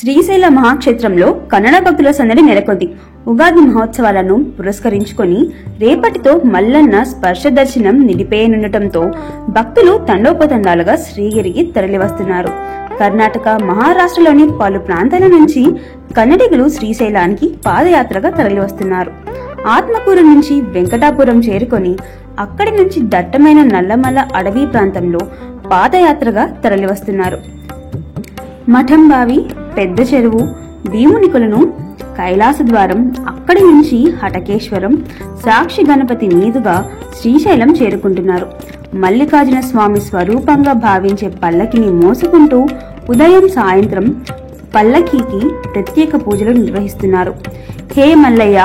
శ్రీశైల మహాక్షేత్రంలో కన్నడ భక్తుల సందడి నెలకొంది. ఉగాది మహోత్సవాలను పురస్కరించుకొని రేపటితో మల్లన్న స్పర్శ దర్శనం నిలిపేయనుండటంతో భక్తులు తండోపతండాలుగా శ్రీగిరికి తరలివస్తున్నారు. కర్ణాటక, మహారాష్ట్రలోని పలు ప్రాంతాల నుంచి కన్నడిగులు శ్రీశైలానికి పాదయాత్రగా తరలివస్తున్నారు. ఆత్మకూరు నుంచి వెంకటాపురం చేరుకొని అక్కడి నుంచి దట్టమైన నల్లమల్ల అడవి ప్రాంతంలో పాదయాత్రగా తరలివస్తున్నారు. మఠంబావి, పెద్ద చెరువు, భీమునికులను, కైలాస ద్వారం, అక్కడి నుంచి హటకేశ్వరం, సాక్షి గణపతి మీదుగా శ్రీశైలం చేరుకుంటున్నారు. మల్లికార్జున స్వామి స్వరూపంగా భావించే పల్లకిని మోసుకుంటూ ఉదయం సాయంత్రం పల్లకీకి ప్రత్యేక పూజలు నిర్వహిస్తున్నారు. హే మల్లయ్య,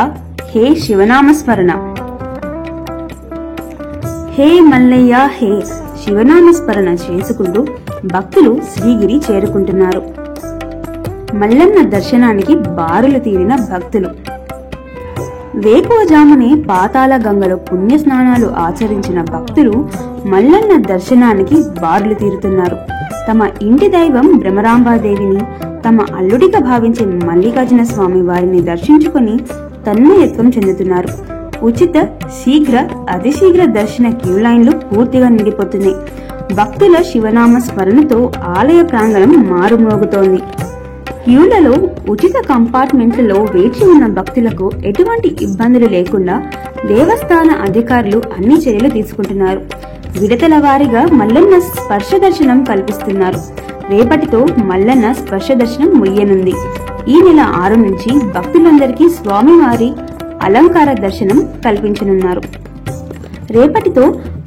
హే శివనామస్మరణ, హే మల్లయ్య, హే శివనామస్మరణ చేసుకుంటూ భక్తులు శ్రీగిరి చేరుకుంటున్నారు. మల్లన్న దర్శనానికి బారులు తీరిన భక్తులు వేకువజామునే పాతాళ గంగలో పుణ్య స్నానాలు ఆచరించిన భక్తులు మల్లన్న దర్శనానికి బారులు తీరుతున్నారు. తమ ఇంటి దైవం భ్రమరాంబాదేవిని, తమ అల్లుడిగా భావించే మల్లికార్జున స్వామి వారిని దర్శించుకుని తన్మయత్వం చెందుతున్నారు. ఉచిత, శీఘ్ర, అతిశీఘ్ర దర్శన క్యూ లైన్లు పూర్తిగా నిండిపోతున్నాయి. భక్తుల శివనామ స్మరణతో ఆలయ ప్రాంగణం మారుమోగుతోంది. క్యూలలో ఉచిత కంపార్ట్మెంట్లలో వేచి ఉన్న భక్తులకు ఎటువంటి ఇబ్బందులు లేకుండా దేవస్థాన అధికారులు అన్ని చర్యలు తీసుకుంటున్నారు. విడతల వారీగా మల్లన్న స్పర్శ దర్శనం కల్పిస్తున్నారు. రేపటితో మల్లన్న స్పర్శ దర్శనం ముగియనుంది. ఈ నెల 6 నుంచి భక్తులందరికీ స్వామివారి అలంకార దర్శనం కల్పించనున్నారు. రేపటితో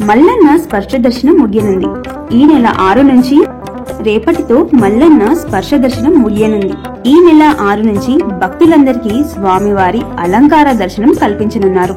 మల్లన్న స్పర్శ దర్శనం ముగియనుంది. ఈ నెల 6 నుంచి భక్తులందరికీ స్వామివారి అలంకార దర్శనం కల్పించనున్నారు.